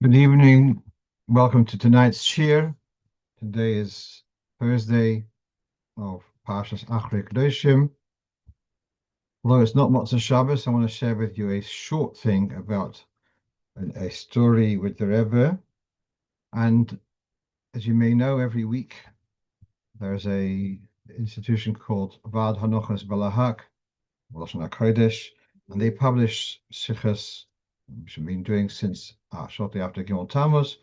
Good evening. Welcome to tonight's shir. Today is Thursday of Parshas Achrei Kedoshim. Although it's not Motzei Shabbos, I want to share with you a short thing about a story with the Rebbe. And as you may know, every week there's a institution called Vad Hanochas Balahak, Lashon HaKodesh, and they publish sichos, which I've been doing since shortly after Gimel Tammuz,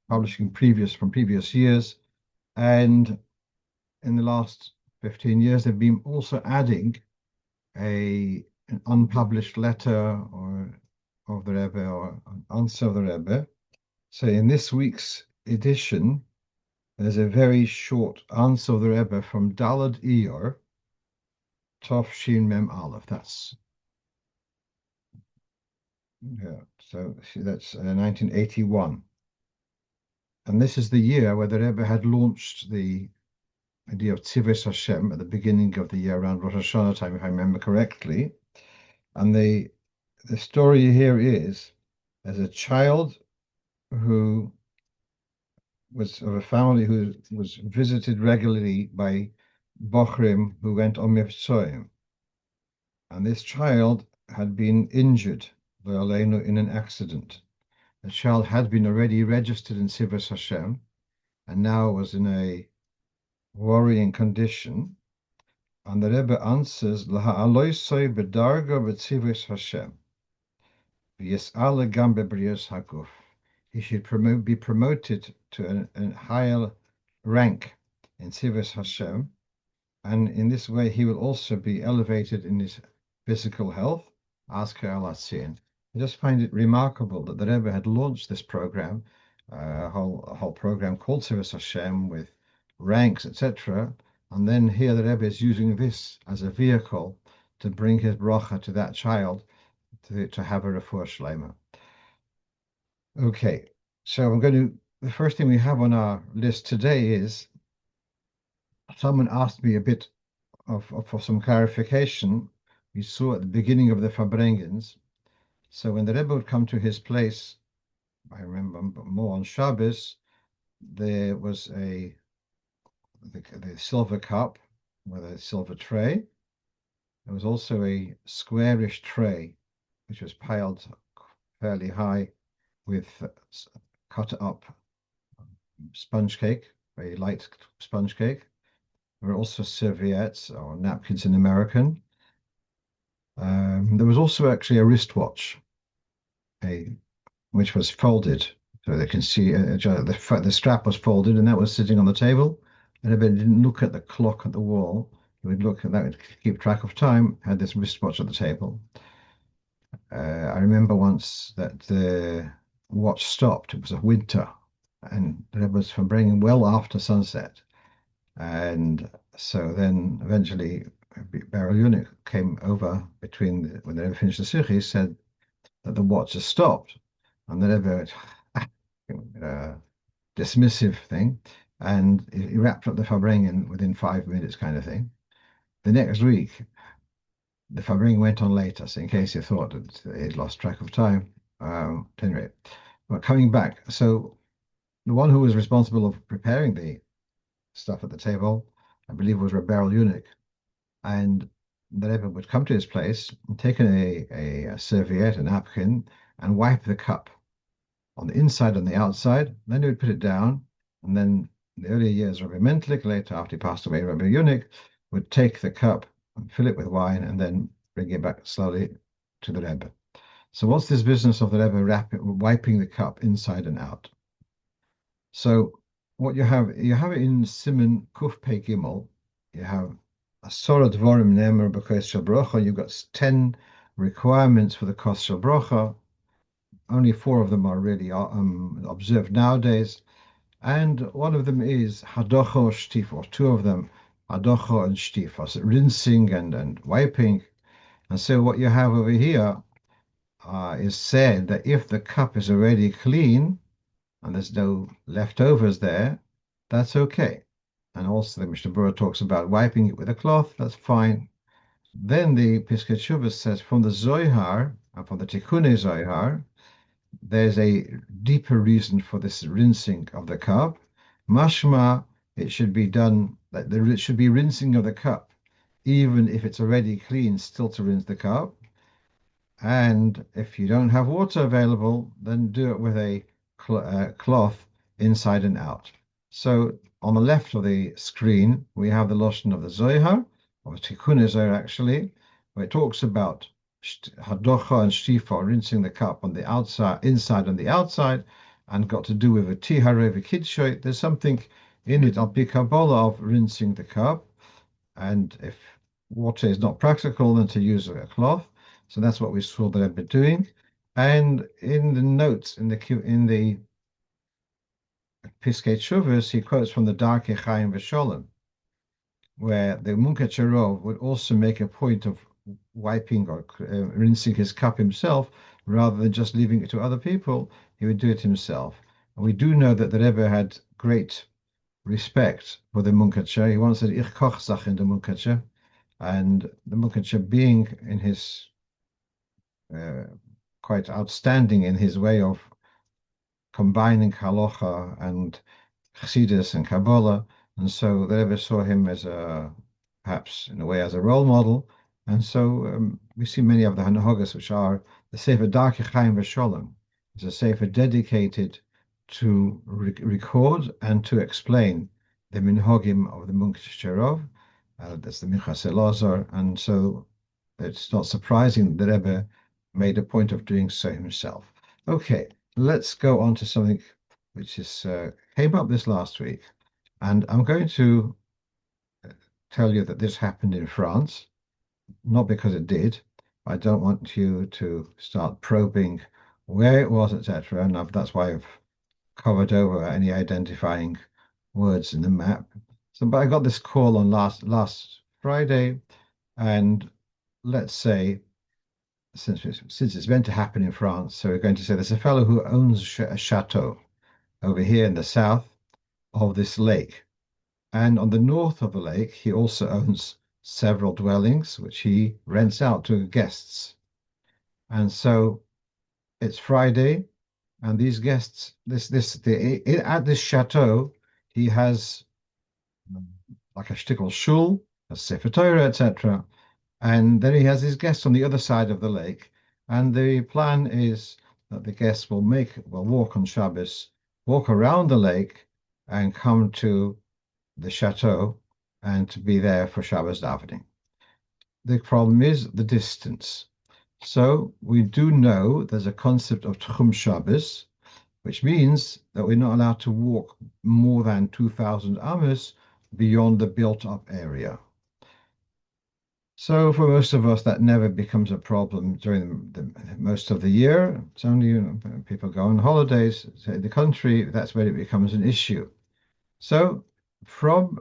publishing from previous years. And in the last 15 years, they've been also adding an unpublished letter or of the Rebbe or an answer of the Rebbe. So in this week's edition, there's a very short answer of the Rebbe from Dalad Iyar, Tov Shin Mem Aleph. That's 1981. And this is the year where the Rebbe had launched the idea of Tzivis Hashem at the beginning of the year around Rosh Hashanah time, if I remember correctly. And the story here is as a child who was of a family who was visited regularly by Bochrim who went on Mivtzoim. And this child had been injured in an accident. The child had been already registered in Tzivos Hashem and now was in a worrying condition. And the Rebbe answers, Laha'aloisoi bedarga b'tzivos Hashem. V'yes'ala gam bebrios haguf. He should be promoted to a higher rank in Tzivos Hashem. And in this way, he will also be elevated in his physical health. Asker Alatzin. I just find it remarkable that the Rebbe had launched this program, a whole program called Tzivos Hashem with ranks, etc. And then here the Rebbe is using this as a vehicle to bring his bracha to that child to have a refuah shlema. Okay, so the first thing we have on our list today is someone asked me a bit for some clarification. We saw at the beginning of the Farbrengens. So when the Rebbe would come to his place, I remember more on Shabbos, there was the silver cup with a silver tray. There was also a squarish tray, which was piled fairly high with cut up sponge cake, very light sponge cake. There were also serviettes or napkins in American. There was also actually a wristwatch, which was folded, so they can see the strap was folded, and that was sitting on the table. And if they didn't look at the clock at the wall, he would look, and that would keep track of time. Had this wristwatch at the table. I remember once that the watch stopped. It was a winter, and it was from bringing well after sunset. And so then eventually Beryl Unic came over when they finished the Sikh, he said that the watch has stopped. And the Rebbe, dismissive thing, and he wrapped up the Farbrengen within 5 minutes kind of thing. The next week, the Farbrengen went on later, so in case you thought that he'd lost track of time, at any rate. But coming back, so the one who was responsible of preparing the stuff at the table, I believe, was Beryl Unic, and the Rebbe would come to his place and take a serviette, a napkin, and wipe the cup on the inside and the outside. Then he would put it down, and then in the earlier years, Rabbi Mentlik, later after he passed away, Rabbi Unic, would take the cup and fill it with wine and then bring it back slowly to the Rebbe. So what's this business of the Rebbe wiping the cup inside and out? So what you have in Siman Kuf Pei Gimel, you have a Sorah Dvorim Nemer B'Kos Shel Bracha. You've got 10 requirements for the Kos Shel Bracha. Only 4 of them are really observed nowadays. And one of them is Hadocha or Shtifa, or 2 of them, Hadocha and Shtifa, so rinsing and wiping. And so what you have over here is said that if the cup is already clean and there's no leftovers there, that's okay. And also the Mishnah Berurah talks about wiping it with a cloth, that's fine. Then the Piskei Teshuvos says from the Zohar, and from the Tikkunei Zohar, there's a deeper reason for this rinsing of the cup. Mashma, it should be done, that there it should be rinsing of the cup, even if it's already clean, still to rinse the cup. And if you don't have water available, then do it with a cloth inside and out. So on the left of the screen, we have the Lashon of the Zohar, or Tikkun Zohar actually, where it talks about Hadocha and Shtifa, rinsing the cup on the outside, inside and the outside, and got to do with a Tihare V'Kidshoy. There's something in it, Al Kabbalah, of rinsing the cup. And if water is not practical, then to use a cloth. So that's what we saw the Rebbe doing. And in the notes in the Piskei Teshuvos, he quotes from the Darkei Chaim V'Sholem, where the Munkach would also make a point of wiping or rinsing his cup himself, rather than just leaving it to other people. He would do it himself. And we do know that the Rebbe had great respect for the Munkach. He once said, "Ich koch sach in the Munkach," and the Munkach being in his uh, quite outstanding in his way of combining halacha and chassidus and Kabbalah, and so the Rebbe saw him as perhaps in a way as a role model, and so we see many of the hanahogas, which are the Sefer Darkei Chaim V'Sholem. It's a sefer dedicated to record and to explain the minhagim of the Munkach. That's the Minchas Elazar, and so it's not surprising that the Rebbe made a point of doing so himself. Okay, let's go on to something which is came up this last week, and I'm going to tell you that this happened in France, not because it did. I don't want you to start probing where it was, etc. And that's why I've covered over any identifying words in the map. So, but I got this call on last Friday, and let's say since it's meant to happen in France, so we're going to say there's a fellow who owns a chateau over here in the south of this lake. And on the north of the lake, he also owns several dwellings, which he rents out to guests. And so it's Friday, and these guests, at this chateau, he has like a shtickle shul, a sefer Torah, etc. And then he has his guests on the other side of the lake. And the plan is that the guests will walk on Shabbos, walk around the lake, and come to the chateau and to be there for Shabbos davening. The problem is the distance. So we do know there's a concept of Tchum Shabbos, which means that we're not allowed to walk more than 2,000 amos beyond the built-up area. So for most of us, that never becomes a problem during most of the year. It's only, people go on holidays to the country, that's when it becomes an issue. So from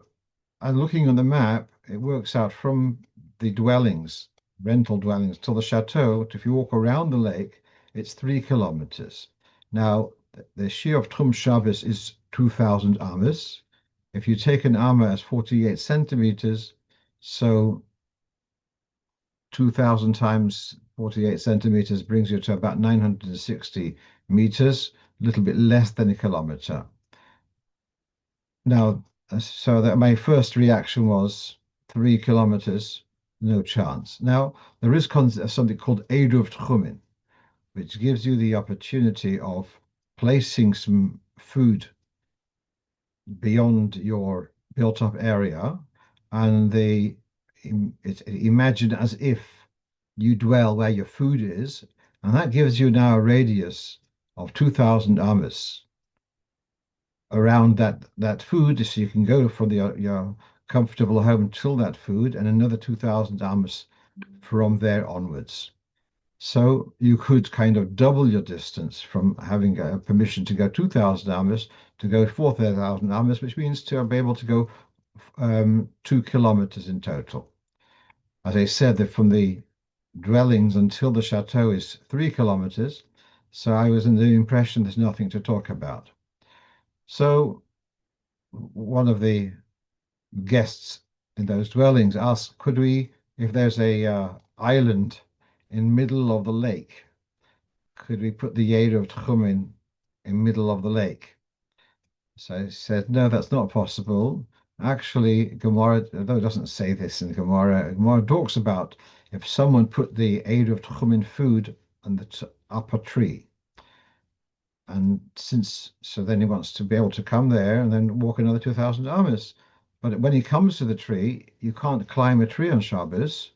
looking on the map, it works out from the dwellings, rental dwellings, till the chateau. If you walk around the lake, it's 3 kilometers. Now, the shear of Tchum Shabbos is 2,000 amos. If you take an amma as 48 centimeters, so 2,000 times 48 centimeters brings you to about 960 meters, a little bit less than a kilometer. Now, so that my first reaction was 3 kilometers, no chance. Now, there is something called Eruv Tchumen, which gives you the opportunity of placing some food beyond your built-up area, and imagine as if you dwell where your food is, and that gives you now a radius of 2,000 amos around that food, so you can go from your comfortable home till that food, and another 2,000 amos from there onwards. So you could kind of double your distance from having a permission to go 2,000 amos to go 4,000 amos, which means to be able to go 2 kilometers in total. As I said, that from the dwellings until the chateau is 3 kilometers. So I was in the impression there's nothing to talk about. So one of the guests in those dwellings asked, could we, if there's a island in middle of the lake, could we put the Yeda of Tchumen in middle of the lake? So he said, no, that's not possible. Actually, Gemara, though it doesn't say this in Gemara talks about if someone put the Eid of Tchumen food on the upper tree, and so then he wants to be able to come there and then walk another 2,000 amas. But when he comes to the tree, you can't climb a tree on Shabbos.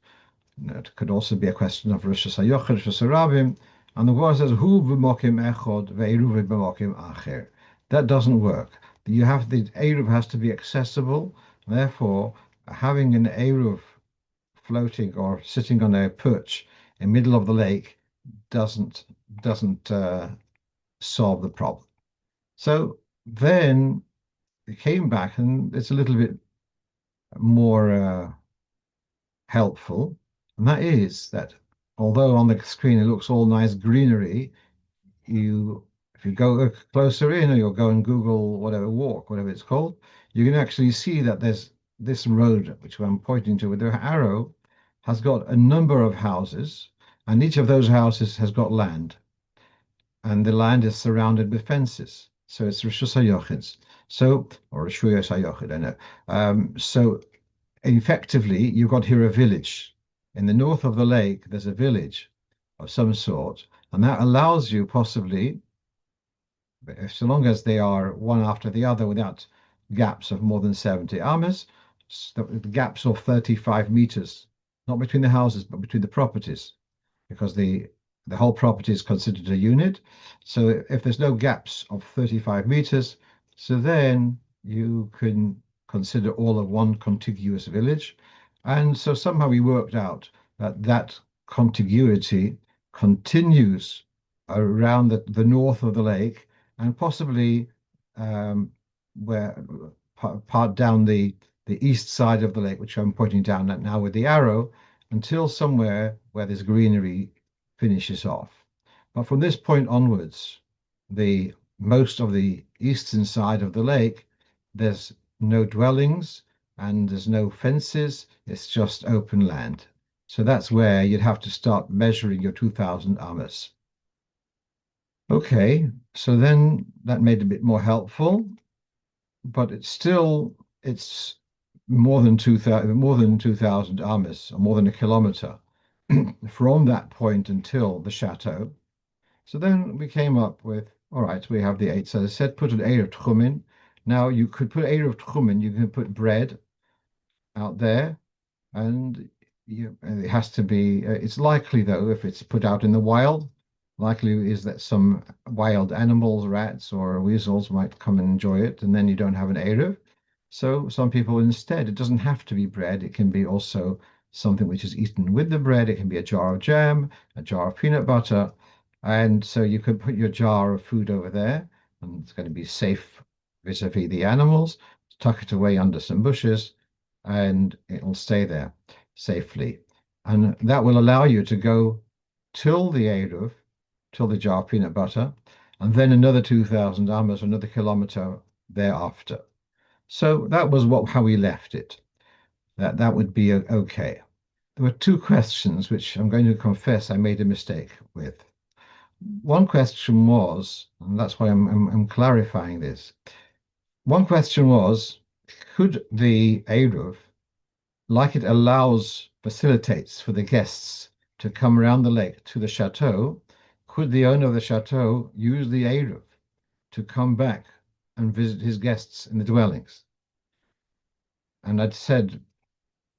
It could also be a question of Rosh Hashanah, Rosh Hashanah, and the Gemara says, "Hu b'mokim echod ve'eruv b'mokim acher." That doesn't work. You have the eruv has to be accessible. Therefore, having an eruv floating or sitting on a perch in the middle of the lake doesn't doesn't solve the problem. So then it came back, and it's a little bit more helpful, and that is that although on the screen it looks all nice greenery, you if you go closer in, or you'll go and Google whatever walk, whatever it's called, you can actually see that there's this road, which I'm pointing to with the arrow, has got a number of houses, and each of those houses has got land, and the land is surrounded with fences. So it's Rishus HaYochids. So, or Rishuyos HaYochid, I know. So effectively, you've got here a village. In the north of the lake, there's a village of some sort, and that allows you possibly, so long as they are one after the other without gaps of more than 70 amas, the gaps of 35 meters, not between the houses, but between the properties, because the whole property is considered a unit. So if there's no gaps of 35 meters, so then you can consider all of one contiguous village. And so somehow we worked out that that contiguity continues around the north of the lake, and possibly where part down the east side of the lake, which I'm pointing down at now with the arrow, until somewhere where there's greenery finishes off. But from this point onwards, the most of the eastern side of the lake, there's no dwellings and there's no fences. It's just open land. So that's where you'd have to start measuring your 2,000 amas. Okay, so then that made it a bit more helpful, but it's more than 2,000 amas, or more than a kilometer from that point until the chateau. So then we came up with, all right, we have the eight. So I said, put an eight of tchumen. Now you could put eight of tchumen, you can put bread out there, and it has to be, it's likely though, if it's put out in the wild, likely is that some wild animals, rats or weasels might come and enjoy it, and then you don't have an Eruv. So some people instead, it doesn't have to be bread, it can be also something which is eaten with the bread. It can be a jar of jam, a jar of peanut butter, and so you could put your jar of food over there, and it's going to be safe vis-a-vis the animals. Tuck it away under some bushes, and it'll stay there safely. And that will allow you to go till the Eruv, till the jar of peanut butter, and then another 2,000 amas, another kilometer thereafter. So that was how we left it. That would be okay. There were two questions which I'm going to confess I made a mistake with. One question was, and that's why I'm clarifying this. One question was, could the Eruv, like it facilitates for the guests to come around the lake to the chateau, could the owner of the chateau use the Eruv to come back and visit his guests in the dwellings? And I'd said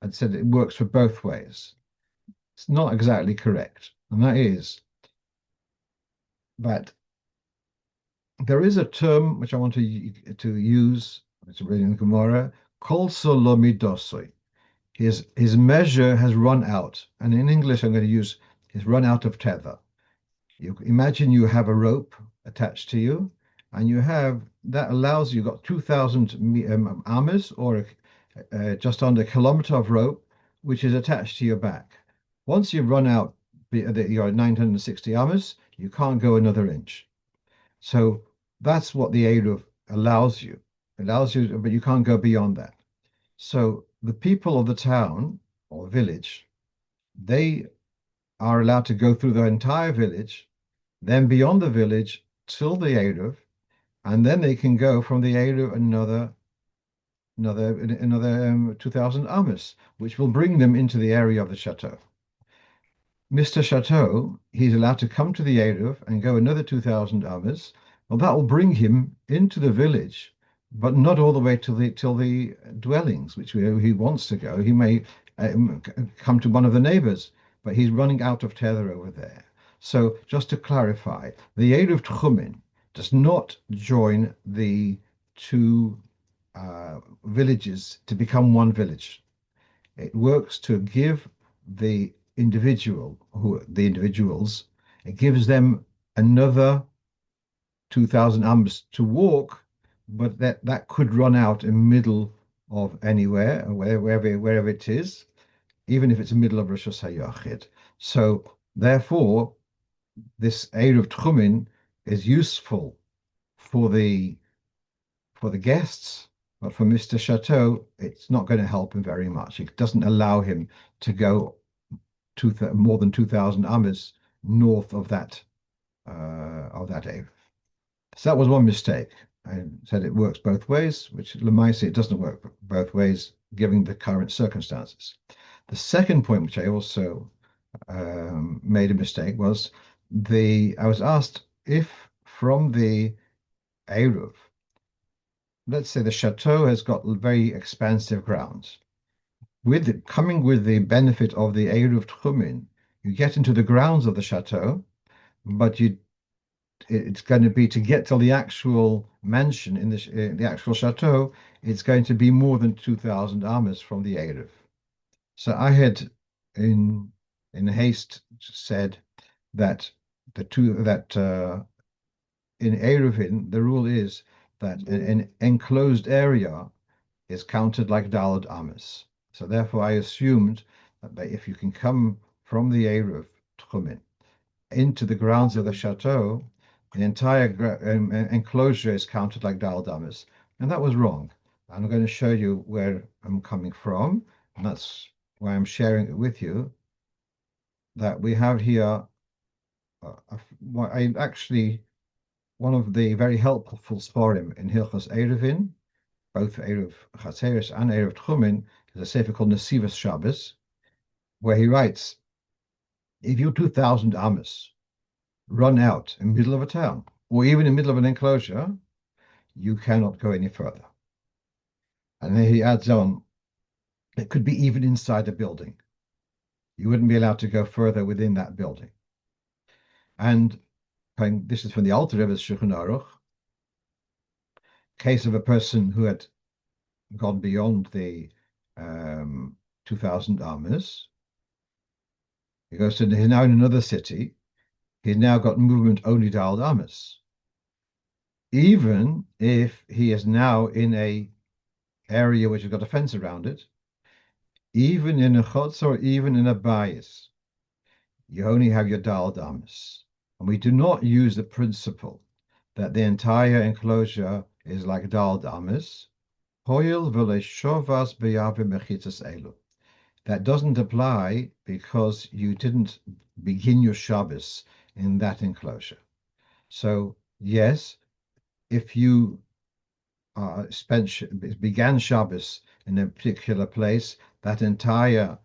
it works for both ways. It's not exactly correct, and that is that there is a term which I want to use, which is in the Gemara, kol solomidosoi. His measure has run out, and in English I'm going to use his run out of tether. You imagine you have a rope attached to you, and that allows you got 2,000 amas, or just under a kilometer of rope, which is attached to your back. Once you've run out your 960 amas, you can't go another inch. So that's what the Eruv allows you. But you can't go beyond that. So the people of the town or village, they are allowed to go through the entire village then beyond the village till the Eruv, and then they can go from the Eruv another 2,000 amas, which will bring them into the area of the chateau. Mr. Chateau, he's allowed to come to the Eruv and go another 2,000 amas. Well, that will bring him into the village, but not all the way till the dwellings, which he wants to go. He may come to one of the neighbors, but he's running out of tether over there. So just to clarify, the Eruv Tchumen does not join the two villages to become one village. It works to give the individuals, it gives them another 2,000 ams to walk, but that could run out in the middle of anywhere, wherever it is, even if it's the middle of Rosh Hashanah. So therefore, this Eruv Tchumen is useful for the guests, but for Mr. Chateau, it's not going to help him very much. It doesn't allow him to go more than 2,000 amas north of that area. So that was one mistake. I said it works both ways, which Lemaise it doesn't work both ways, given the current circumstances. The second point, which I also made a mistake, was I was asked if from the Eruv, let's say the chateau has got very expansive grounds. Coming with the benefit of the Eruv Tchumen, you get into the grounds of the chateau, but it's going to be to get to the actual mansion in the actual chateau, it's going to be more than 2,000 amas from the Eruv. So I had in haste said that in Eruvin the rule is that an enclosed area is counted like Dalad Amas. So therefore, I assumed that if you can come from the Eruv Tchumen into the grounds of the chateau, the entire enclosure is counted like Dalad Amas, and that was wrong. I'm going to show you where I'm coming from, and that's why I'm sharing it with you. That we have here, actually one of the very helpful sporim in Hilchos Eruvin, both Eruv Chatzeris and Eruv Tchumen, is a sefer called Nesivas Shabbos, where he writes, if you 2,000 amas run out in the middle of a town, or even in the middle of an enclosure, you cannot go any further. And then he adds on, it could be even inside a building. You wouldn't be allowed to go further within that building. And this is from the Alter Rebbe's Shulchan Aruch, case of a person who had gone beyond the 2,000 amas. He goes to, he's now in another city. He's now got movement only to Al Amas. Even if he is now in a area which has got a fence around it, even in a chutz or even in a bayis, you only have your Dal Damas. And we do not use the principle that the entire enclosure is like Dal Damas. Hoil v'leishovas beyavim mechitzas elu. That doesn't apply because you didn't begin your Shabbos in that enclosure. So yes, if you began Shabbos in a particular place, that entire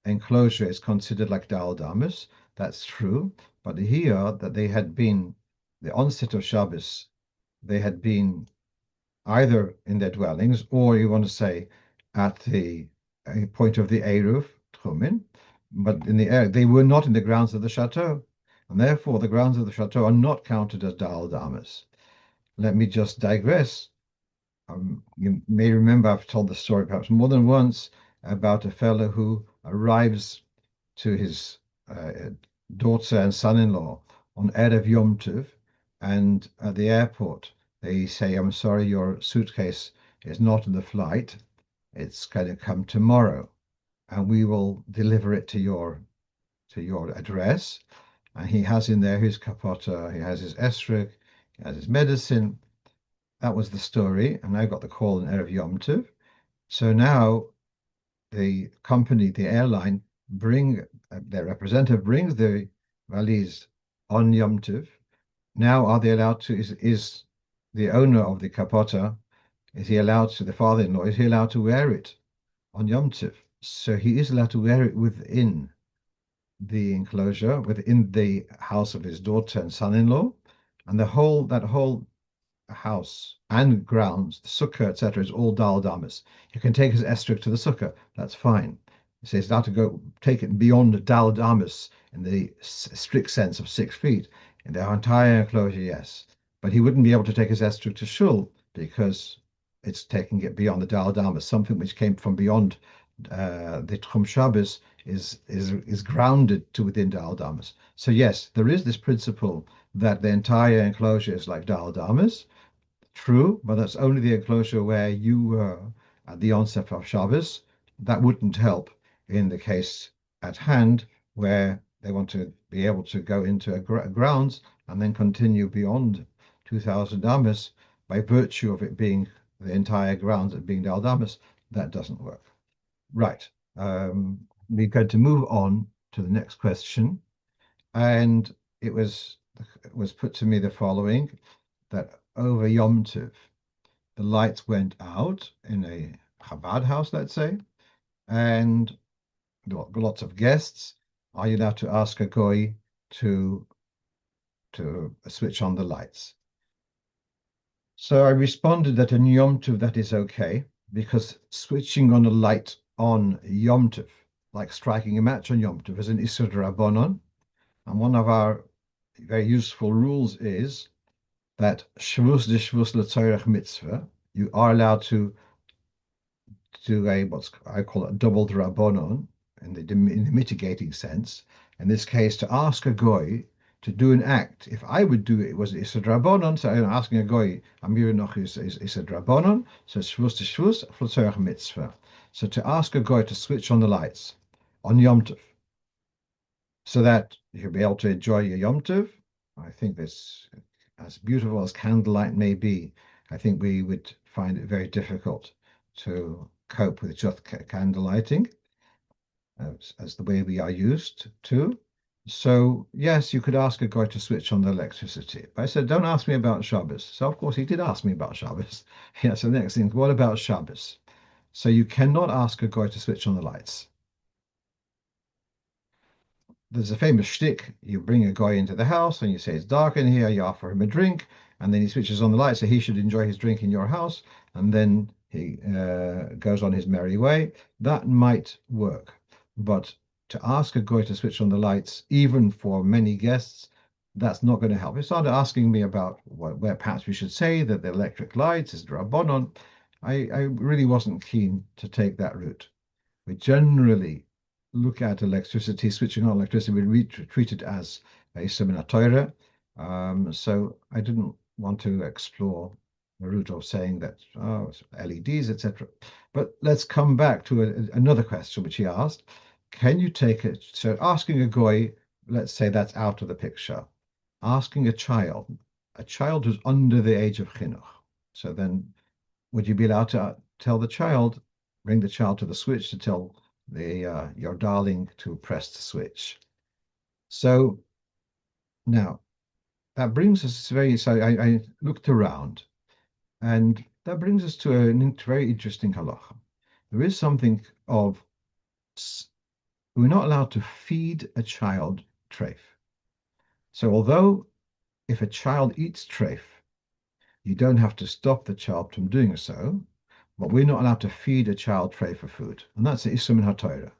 enclosure is considered like Dal Damas. That's true. But here, that they had been, the onset of Shabbos, they had been either in their dwellings, or you want to say at the point of the Eruv Tchumen, but they were not in the grounds of the chateau, and therefore the grounds of the chateau are not counted as Dal Damas. Let me just digress. You may remember I've told the story perhaps more than once about a fellow who arrives to his daughter and son-in-law on Erev Yom Tov, and at the airport they say, "I'm sorry, your suitcase is not in the flight. It's going to come tomorrow, and we will deliver it to your address." And he has in there his kapota, he has his esrog, he has his medicine. That was the story, and I got the call in Erev Yom Tov. So now the company, the airline, their representative brings the valise on Yom Tov, Now, are they allowed to? Is the owner of the kapota? Is he allowed to? The father-in-law is he allowed to wear it on Yom Tov? So he is allowed to wear it within the enclosure, within the house of his daughter and son-in-law, and the whole that whole house and grounds, the sukkah, etc., is all dal damas. You can take his estrich to the sukkah. That's fine. He says not to go take it beyond dal damas in the strict sense of 6 feet. In the entire enclosure, yes. But he wouldn't be able to take his estrich to shul because it's taking it beyond the dal damas. Something which came from beyond the Tchum Shabbos is grounded to within dal damas. So yes, there is this principle that the entire enclosure is like dal damas. True, but that's only the enclosure where you were at the onset of Shabbos. That wouldn't help in the case at hand, where they want to be able to go into grounds and then continue beyond 2000 Amas by virtue of it being the entire grounds of being Dal Damas. That doesn't work. Right. We're going to move on to the next question. And it was put to me the following, that over Yom Tov, the lights went out in a Chabad house, let's say, and lots of guests. Are you allowed to ask a goy to switch on the lights? So I responded that in Yom Tov that is okay, because switching on a light on Yom Tov, like striking a match on Yom Tov, is an Isur Rabbanon. And one of our very useful rules is that Shavuos de Shavuos L'Tzorech Mitzvah, you are allowed to do a what's I call it a double drabonon in the mitigating sense. In this case, to ask a goy to do an act, if I would do it, was it's a drabonon. So I'm asking a goy, Amir noch is a drabonon. So shvus to shvus, flotzerach mitzvah. So to ask a goy to switch on the lights on Yom Tov, so that you'll be able to enjoy your Yom Tov. I think this, as beautiful as candlelight may be, I think we would find it very difficult to cope with just candlelighting as the way we are used to. So yes, you could ask a guy to switch on the electricity. But I said, don't ask me about Shabbos. So of course he did ask me about Shabbos. Yeah, so the next thing, what about Shabbos? So you cannot ask a guy to switch on the lights. There's a famous shtick. You bring a guy into the house and you say it's dark in here, you offer him a drink, and then he switches on the light, so he should enjoy his drink in your house, and then he goes on his merry way. That might work. But to ask a guy to switch on the lights, even for many guests, that's not going to help. He started asking me about where perhaps we should say that the electric lights is Rabbanon. I really wasn't keen to take that route. We generally look at electricity, switching on electricity, we treat it as a seminar Torah. So I didn't want to explore the route of saying that LEDs, etc. But let's come back to another question which he asked. Can you take it? So asking a goy, let's say that's out of the picture. Asking a child who's under the age of chinuch. So then would you be allowed to tell the child, bring the child to the switch to tell the your darling to press the switch? So now that brings us very, so I looked around, and that brings us to a very interesting halacha. There is something of, we're not allowed to feed a child treif. So although if a child eats treif, you don't have to stop the child from doing so, but we're not allowed to feed a child tray for food, and that's the Isum in HaTorah.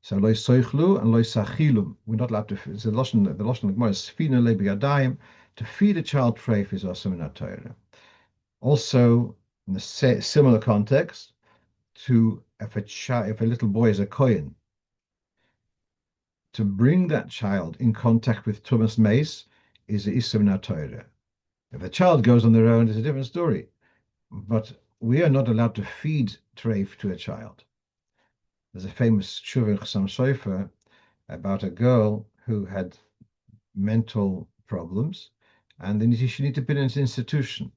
So loy soichlu and loy sachilum. We're not allowed to. It's the lashon Gemara is sfina lebiyadayim. To feed a child treif is Isum in HaTorah. Also, in the similar context, to if a little boy is a kohen, to bring that child in contact with Tumas Mace is the Isum in HaTorah. If the child goes on their own, it's a different story. But we are not allowed to feed treif to a child. There's a famous Shuvah Chassam Sofer about a girl who had mental problems, and then she needed to be in an institution.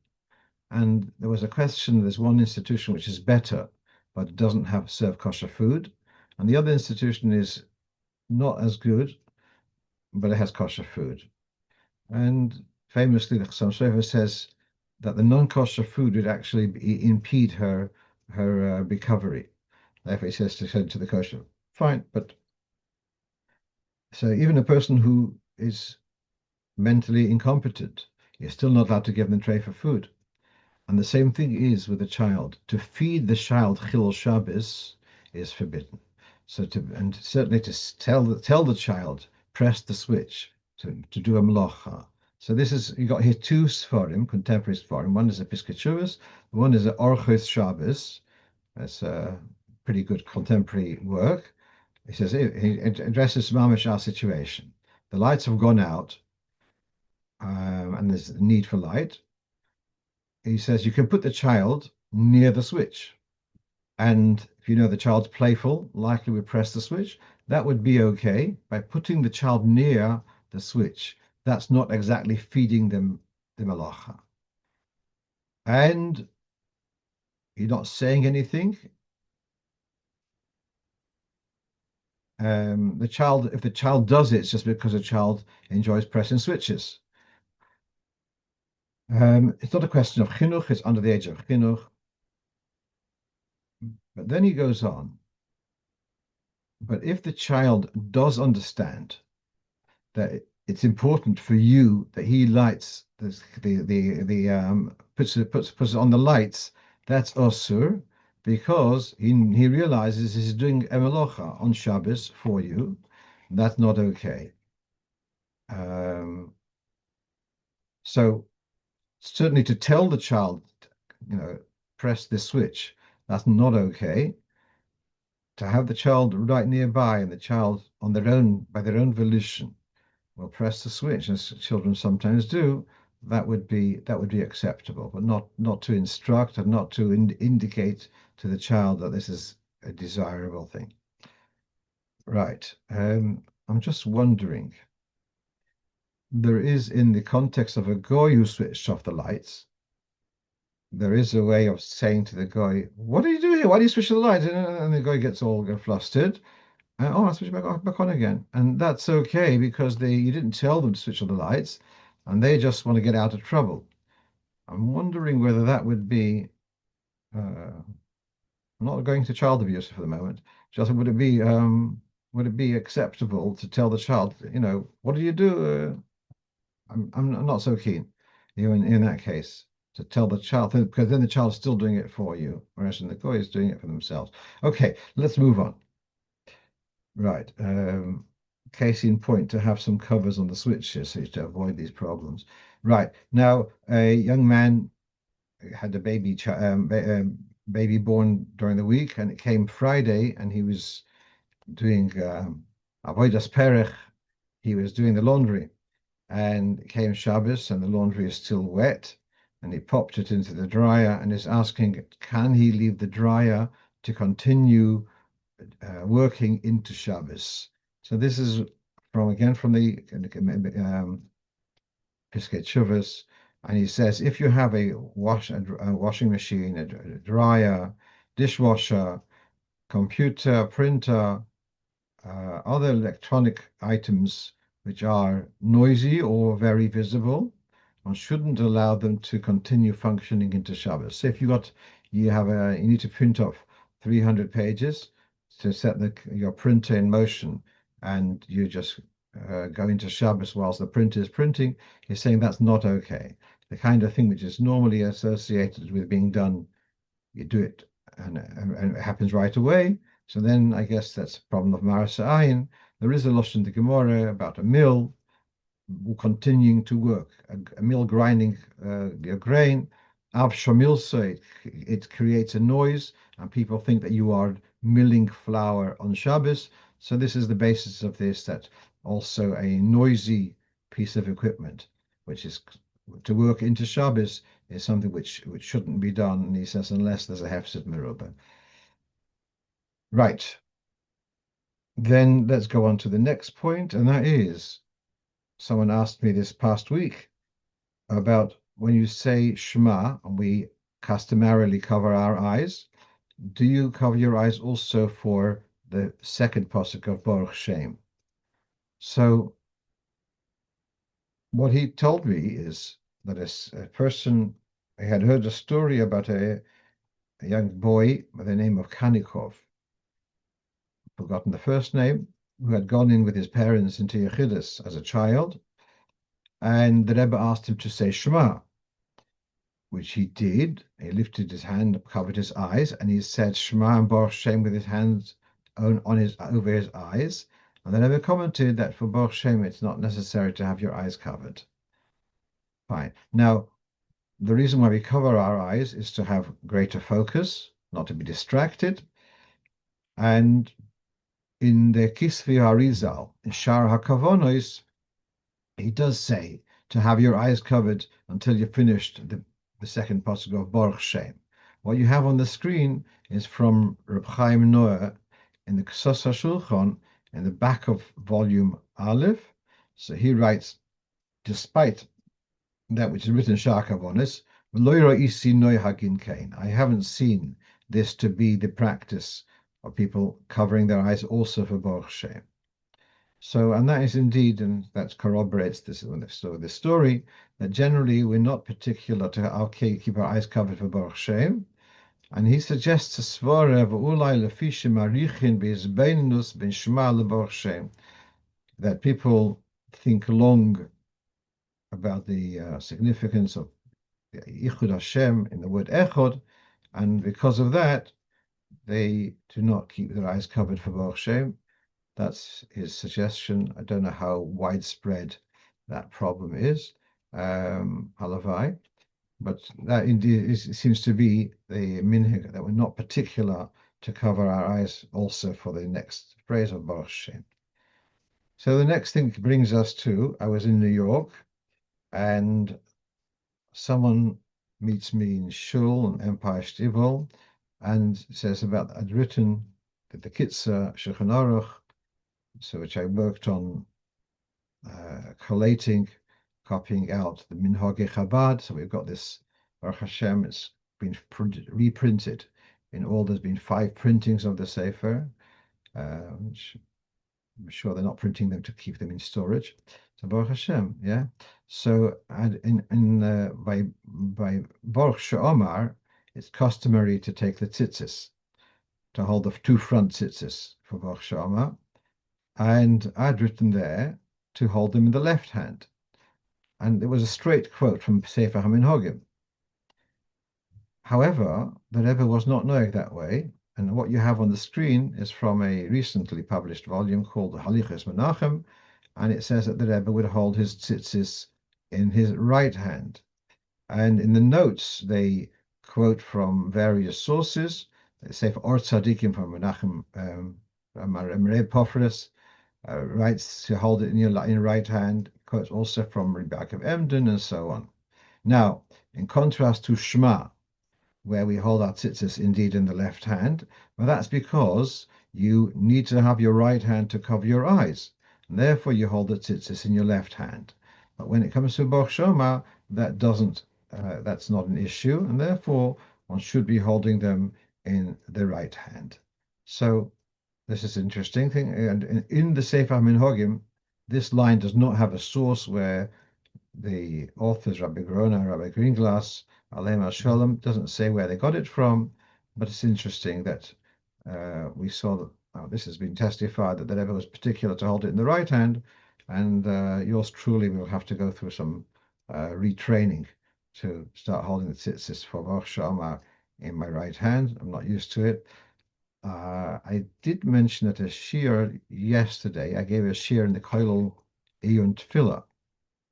And there was a question, there's one institution which is better, but it doesn't have serve kosher food, and the other institution is not as good, but it has kosher food. And famously, the Chassam Sofer says that the non-kosher food would actually impede her recovery. Therefore, he says to send to the kosher. Fine, but so even a person who is mentally incompetent, you're still not allowed to give them a tray for food. And the same thing is with a child. To feed the child Chil Shabbos is forbidden. So and certainly to tell the child, press the switch to do a melacha. So this is, you got here two Sfarim, contemporary Sfarim. One is a Piskei Teshuvos, one is a Orchos Shabbos. That's a pretty good contemporary work. He says he addresses mamish our situation. The lights have gone out, and there's a need for light. He says you can put the child near the switch. And if you know the child's playful, likely would press the switch, that would be okay. By putting the child near the switch, that's not exactly feeding them the malacha. And you're not saying anything. The child, if the child does it, it's just because the child enjoys pressing switches. It's not a question of chinuch, it's under the age of chinuch. But then he goes on. But if the child does understand that it's important for you that he lights the puts it on the lights, that's osur, because he realizes he's doing emalocha on Shabbos for you. That's not okay. Um, so certainly to tell the child, you know, press this switch, that's not okay. To have the child right nearby and the child on their own by their own volition will press the switch, as children sometimes do, that would be acceptable, but not to instruct and not to indicate to the child that this is a desirable thing. Right. I'm just wondering. There is, in the context of a goy who switched off the lights, there is a way of saying to the guy, "What do you do here? Why do you switch the lights?" And the guy gets all flustered. Oh, I switch back on again, and that's okay because you didn't tell them to switch on the lights, and they just want to get out of trouble. I'm wondering whether that would be. I'm not going to child abuse for the moment. Just would it be acceptable to tell the child, what do you do? I'm not so keen, in that case, to tell the child because then the child's still doing it for you, whereas the guy is doing it for themselves. Okay, let's move on. Right. Case in point to have some covers on the switches so to avoid these problems. Right. Now, a young man had a baby born during the week, and it came Friday, and he was doing avodas perech. He was doing the laundry, and it came Shabbos, and the laundry is still wet, and he popped it into the dryer and is asking, can he leave the dryer to continue working into Shabbos? So this is from the Piskei Teshuvos, and he says if you have a washing machine, a dryer, dishwasher, computer, printer, other electronic items which are noisy or very visible, one shouldn't allow them to continue functioning into Shabbos. So if you need to print off 300 pages to set your printer in motion, and you just go into Shabbos whilst the printer is printing, you're saying that's not okay. The kind of thing which is normally associated with being done, you do it, and it happens right away. So then I guess that's a problem of Marasa Ayin. There is a Lashon in the Gemara about a mill continuing to work, a mill grinding grain. Av Shomilsa, it creates a noise, and people think that you are milling flour on Shabbos. So this is the basis of this, that also a noisy piece of equipment, which is to work into Shabbos, is something which shouldn't be done. And he says, unless there's a hefset merubah. Right. Then let's go on to the next point, and that is someone asked me this past week about when you say Shema, and we customarily cover our eyes, do you cover your eyes also for the second pasuk of Baruch Shem? So What he told me is that a person I had heard a story about a young boy by the name of Kanikov, forgotten the first name, who had gone in with his parents into Yechidus as a child, and the Rebbe asked him to say Shema, which he did. He lifted his hand, covered his eyes, and he said Shema and Baruch Shem with his hands on his over his eyes. And the Rebbe commented that for Baruch Shem, it's not necessary to have your eyes covered. Fine. Now, the reason why we cover our eyes is to have greater focus, not to be distracted. And in the Kisvi Arizal, in Shar HaKavonos, he does say to have your eyes covered until you've finished the second pasuk of Baruch Shem. What you have on the screen is from Reb Chaim Noah in the Ksas HaShulchan in the back of volume Aleph. So he writes, despite that which is written in Shar HaKavonos, I haven't seen this to be the practice of people covering their eyes also for Baruch Shem. So, and that is indeed, and that corroborates this the story, that generally we're not particular to keep our eyes covered for Baruch Shem. And he suggests a svara v'ulai lefishim arichin be'izbeinus ben shema leBaruch Shem, that people think long about the significance of Yichud Hashem in the word Echod, and because of that, they do not keep their eyes covered for Baruch Shem. That's his suggestion. I don't know how widespread that problem is, halavai, but that indeed seems to be the minhag, that we're not particular to cover our eyes also for the next phrase of Baruch Shem. So the next thing brings us to, I was in New York, and someone meets me in Shul on Empire Shtival and says about I'd written the Kitzur Shulchan Aruch, so which I worked on collating, copying out the Minhagei Chabad. So we've got this, Baruch Hashem, it's been reprinted in all. There's been 5 printings of the Sefer, which I'm sure they're not printing them to keep them in storage. So Baruch Hashem, yeah. So and by Baruch She'omar, it's customary to take the tzitzis, to hold the 2 front tzitzis for Baruch She'omar. And I'd written there to hold them in the left hand. And it was a straight quote from Sefer HaMinhagim. However, the Rebbe was not knowing that way. And what you have on the screen is from a recently published volume called Halichos Menachem. And it says that the Rebbe would hold his tzitzis in his right hand. And in the notes, they quote from various sources. They say for Or Tzadikim from Menachem Reb Pofres, writes to hold it in your right hand, quotes also from Rabbi Yaakov Emden, and so on. Now, in contrast to Shema, where we hold our tzitzis indeed in the left hand, well, that's because you need to have your right hand to cover your eyes, and therefore you hold the tzitzis in your left hand. But when it comes to Baruch Shema, that doesn't, that's not an issue, and therefore one should be holding them in the right hand. So this is an interesting thing. And in the Sefer Minhagim, this line does not have a source where the authors, Rabbi Grona, Rabbi Greenglass, Aleim Shalom, doesn't say where they got it from, but it's interesting that we saw that this has been testified that the Rebbe was particular to hold it in the right hand, and yours truly will have to go through some retraining to start holding the tzitzis for Baruch She'omar in my right hand. I'm not used to it. I did mention at a shir yesterday. I gave a shir in the Koilel Iyun Tefillah,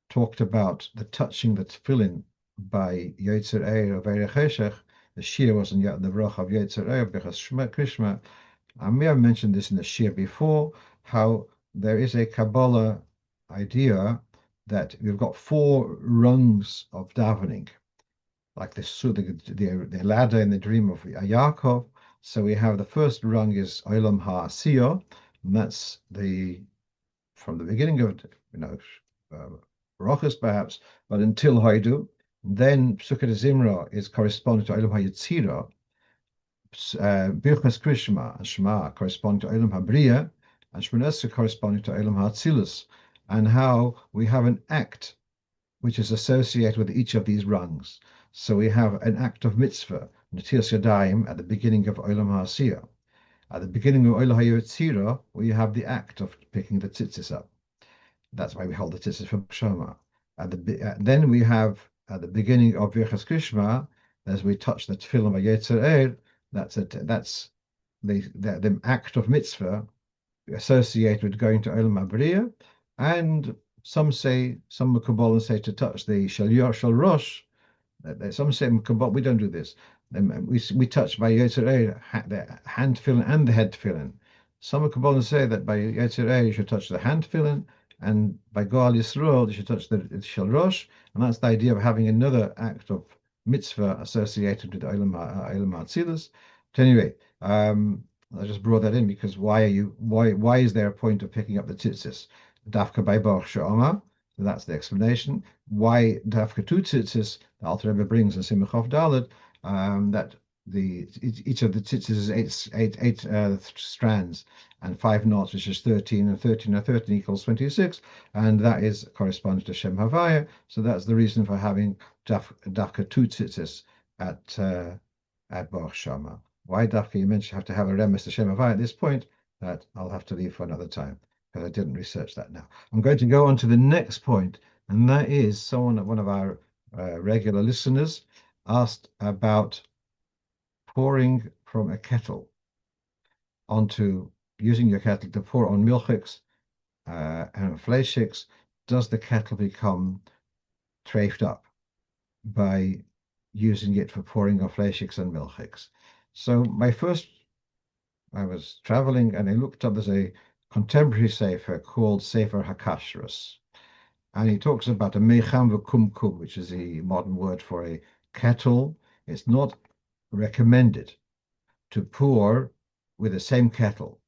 talked about the touching the tefillin by Yotzer Eir of Eirech Heshech. The shir was in the Brach of Yotzer Eir, Bechas Krishma. I may have mentioned this in the shir before, how there is a Kabbalah idea that we've got 4 rungs of davening, like the ladder in the dream of Yaakov. So we have the first rung is Olam HaAsiyah, and that's from the beginning of Rochus perhaps, but until Haidu. Then Psukkah Zimra is corresponding to Olam HaYetzirah, Birchas Krishma and Shema corresponding to Olam HaBriya, and Shmoneh Esrei corresponding to Olam HaAtzilus, and how we have an act which is associated with each of these rungs. So we have an act of mitzvah, Netilas Yadayim, at the beginning of Olam HaAsiyah. At the beginning of Olam HaYetzirah, we have the act of picking the tzitzis up. That's why we hold the tzitzis for Shoma. Then we have at the beginning of Virchas Krishma, as we touch the tefillin by Yetzer that's the act of mitzvah associated with going to Olam HaBriyah, and some Kabbalah say to touch the Shal Rosh. Some say Kabbalah, we don't do this. We touch by Yetzer the hand tefillin and the head tefillin. Some Kabbalah say that by Yetzer you should touch the hand tefillin, and by Goal Yisrael you should touch the Shal Rosh, and that's the idea of having another act of mitzvah associated with Olam HaTzilus. At any rate, I just brought that in because why is there a point of picking up the tzitzis? Dafka by Baruch She'omar. So that's the explanation. Why Dafka two tzitzis? The Alter Rebbe brings in Simchov Dalet that each of the tzitzis is eight strands and 5 knots, which is 13, and 13 and 13 equals 26, and that corresponds to Shem Havaya. So that's the reason for having Dafka two tzitzis at Baruch She'omar. Why Dafka you mentioned have to have a remes to Shem Havai at this point? That I'll have to leave for another time because I didn't research that now. I'm going to go on to the next point, and that is one of our regular listeners asked about pouring from a kettle onto using your kettle to pour on milchiks and fleischiks. Does the kettle become treifed up by using it for pouring on fleischiks and milchiks? So I was traveling and I looked up, there's a contemporary sefer called Sefer HaKashrus. And he talks about a mecham v'kumkum, which is a modern word for a kettle. It's not recommended to pour with the same kettle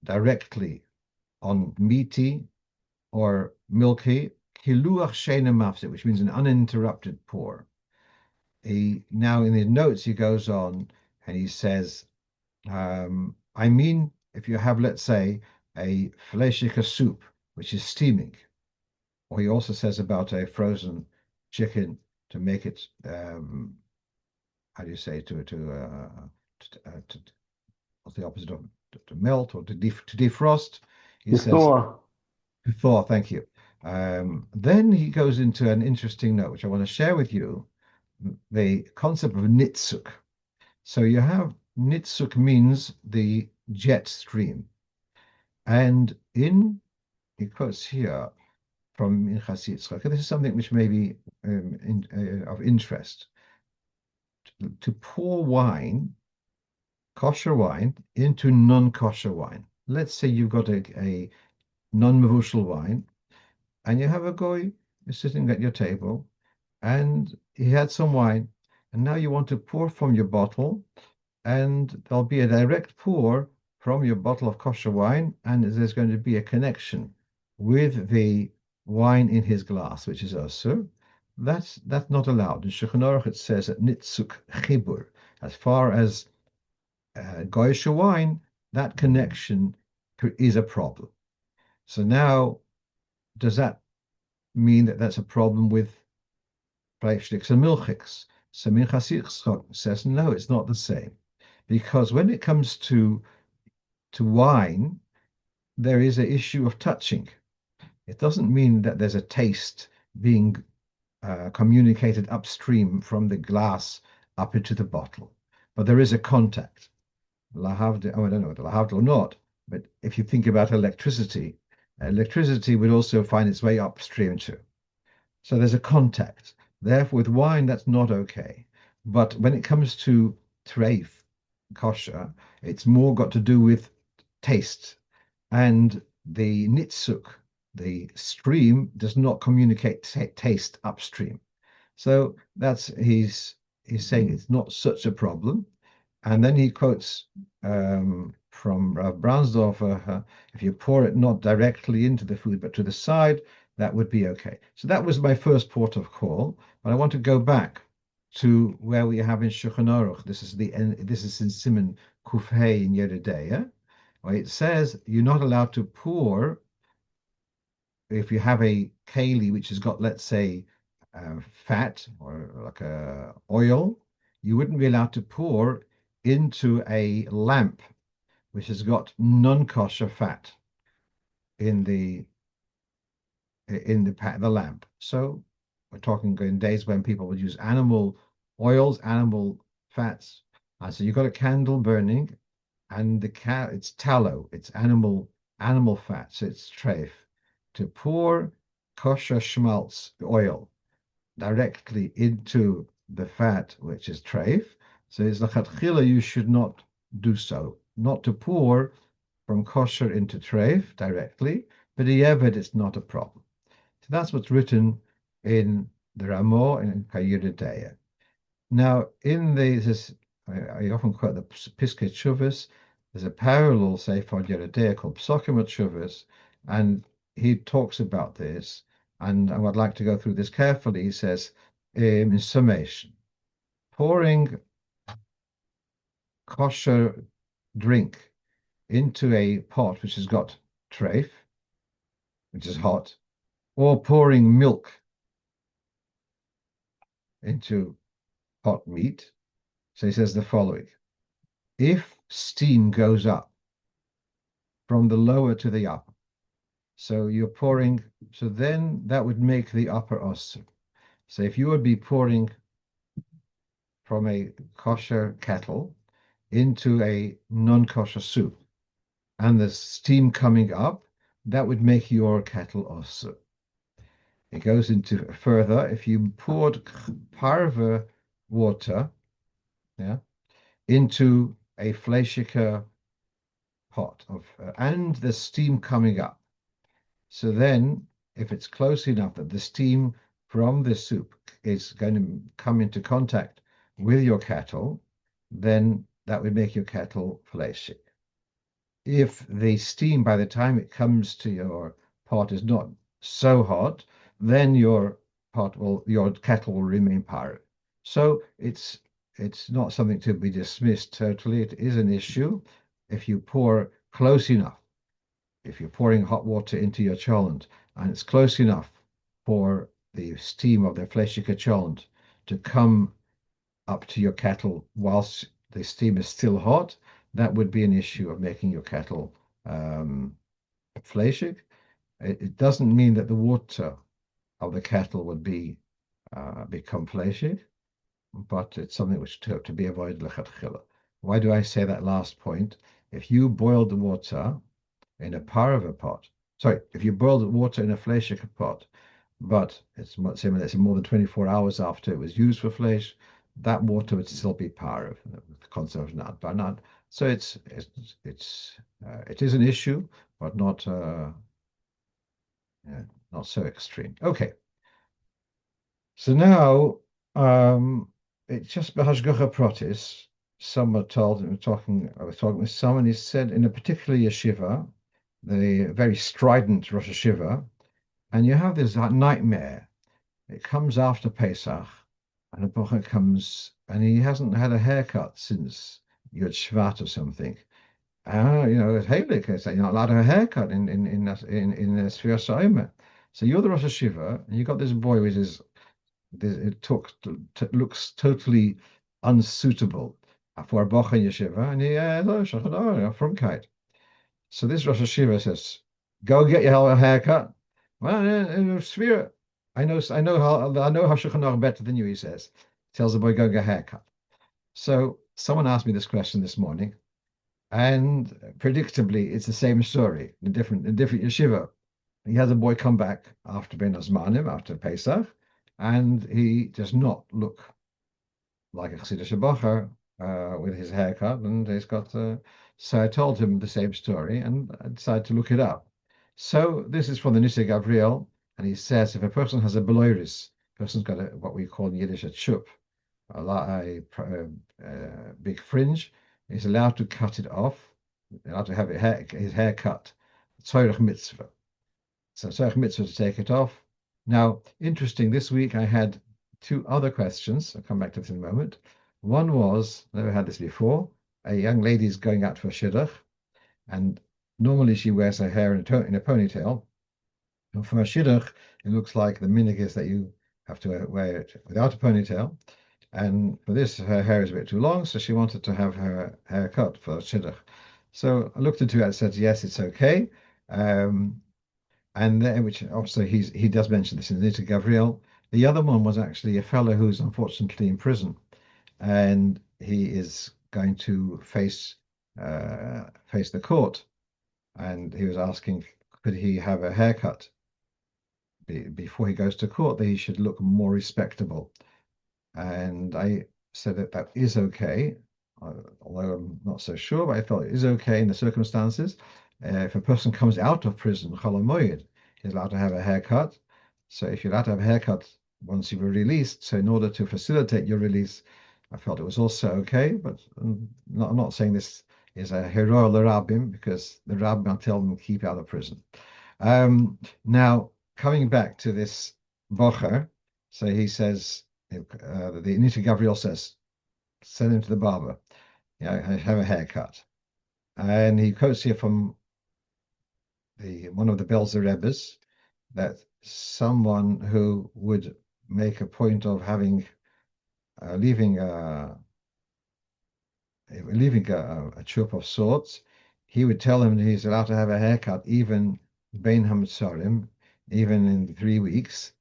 directly on meaty or milky, kiluach sheina mafsid, which means an uninterrupted pour. Now in his notes he goes on and he says, I mean, if you have, let's say, a fleishika soup, which is steaming, or he also says about a frozen chicken to make it, how do you say, what's the opposite of to melt or to defrost? He Before. says, before, thank you. Then he goes into an interesting note, which I want to share with you, the concept of nitzuk. So you have nitzuk means the jet stream. And he quotes here from Minchas Yitzchak, this is something which may be of interest. To pour wine, kosher wine, into non-kosher wine. Let's say you've got a non-mevushal wine, and you have a goy sitting at your table, and he had some wine, and now you want to pour from your bottle, and there'll be a direct pour from your bottle of kosher wine, and there's going to be a connection with the wine in his glass, which is also that's not allowed. In Shulchan Aruch it says that nitzuk chibur, as far as goyish wine, that connection is a problem. So now, does that mean that that's a problem with fleischliks and milchiks? So Minchas Yitzchak says no, it's not the same, because when it comes to wine, there is an issue of touching. It doesn't mean that there's a taste being communicated upstream from the glass up into the bottle, but there is a contact. Lahavdil, I don't know whether lahavdil or not, but if you think about electricity would also find its way upstream too. So there's a contact. Therefore, with wine, that's not okay. But when it comes to treif, kosher, it's more got to do with taste. And the nitzuk, the stream, does not communicate taste upstream. So he's saying it's not such a problem. And then he quotes from Rav Brownsdorfer, if you pour it not directly into the food, but to the side, that would be okay. So that was my first port of call. But I want to go back to where we have in Shulchan Aruch. This is in Siman Kufhei in Yeridei, where it says you're not allowed to pour if you have a keli which has got, let's say, fat or like a oil, you wouldn't be allowed to pour into a lamp which has got non-kosher fat in the lamp. So we're talking in days when people would use animal oils, animal fats. And so you've got a candle burning, and it's tallow, it's animal fat, so it's treif. To pour kosher schmaltz oil directly into the fat, which is treif, so it's lachatchila, you should not do so. Not to pour from kosher into treif directly, but yevad, it's not a problem. So that's what's written in the Ramah and Kayudadeya. Now, I often quote the Piskei Teshuvos. There's a parallel Sefer Yeridea called Psokim Teshuvos, and he talks about this. And I would like to go through this carefully. He says, in summation, pouring kosher drink into a pot which has got treif, which is hot, or pouring milk into hot meat. So he says the following: if steam goes up from the lower to the upper, so you're pouring, so then that would make the upper osir. So if you would be pouring from a kosher kettle into a non-kosher soup, and the steam coming up, that would make your kettle osir. It goes into further, if you poured parva water, yeah, into a fleischiker pot and the steam coming up. So then, if it's close enough that the steam from the soup is going to come into contact with your kettle, then that would make your kettle fleishik. If the steam by the time it comes to your pot is not so hot, then your your kettle will remain pure. So it's not something to be dismissed totally. It is an issue if you pour close enough. If you're pouring hot water into your cholent and it's close enough for the steam of the fleshika cholent to come up to your kettle whilst the steam is still hot, that would be an issue of making your kettle fleshik. It doesn't mean that the water of the kettle would become fleshik, but it's something which to be avoided lechatchila. Why do I say that last point? If you boil the water in a parava pot, sorry, if you boil the water in a fleshik pot, but it's more than 24 hours after it was used for flesh, that water would still be parav, conserved not banad. So it is an issue, but not so extreme. Okay, so now it's just Bahashgacha Protis. Some were told, I was talking with someone, he said in a particular yeshiva, the very strident Rosh Hashiva, and you have this nightmare. It comes after Pesach, and a bocher comes, and he hasn't had a haircut since Yud Shvat or something. It's Heilig. You're not allowed to have a haircut in Sfira Soimer. So you're the Rosh Hashiva, and you got this boy which is looks totally unsuitable for a bocher yeshiva, and he from kite. So this Rosh Hashiva says, "Go get your haircut." Well, Sphere, I know how Shulchan Aruch better than you. He says, tells the boy, "Go get a haircut." So someone asked me this question this morning, and predictably, it's the same story in different yeshiva. He has a boy come back after Ben Azmanim, after Pesach, and he does not look like a Chassidish Bacher with his haircut, and he's got. So I told him the same story, and I decided to look it up. So this is from the Nisa Gabriel, and he says if a person has a beloiris, person's got what we call in Yiddish a chup, a big fringe, he's allowed to cut it off, allowed to have his hair cut. Tzorech mitzvah. So tzorech mitzvah to take it off. Now, interesting, this week I had two other questions. I'll come back to this in a moment. One was, never had this before, a young lady's going out for a shidduch, and normally she wears her hair in a ponytail, And for a shidduch, it looks like the minhag is that you have to wear it without a ponytail. And for this, her hair is a bit too long, so she wanted to have her hair cut for shidduch. So I looked into it and said, yes, it's okay. Um, and then, which obviously he does mention this in Nita Gabriel. The other one was actually a fellow who's unfortunately in prison, and he is going to face the court. And he was asking, could he have a haircut before he goes to court? That he should look more respectable. And I said that that is okay, although I'm not so sure, but I felt it is okay in the circumstances. If a person comes out of prison, Cholamoyed, he's allowed to have a haircut. So if you're allowed to have a haircut once you were released, so in order to facilitate your release, I felt it was also okay. But I'm not saying this is a hero rabbim because the rabbim tell them keep out of prison. Now, coming back to this bocher, so he says, the Nita Gabriel says, send him to the barber, have a haircut. And he quotes here from the one of the Belzer Rebbes that someone who would make a point of having leaving a troop of sorts, he would tell him that he's allowed to have a haircut even Bein Hametzarim, even in 3 weeks.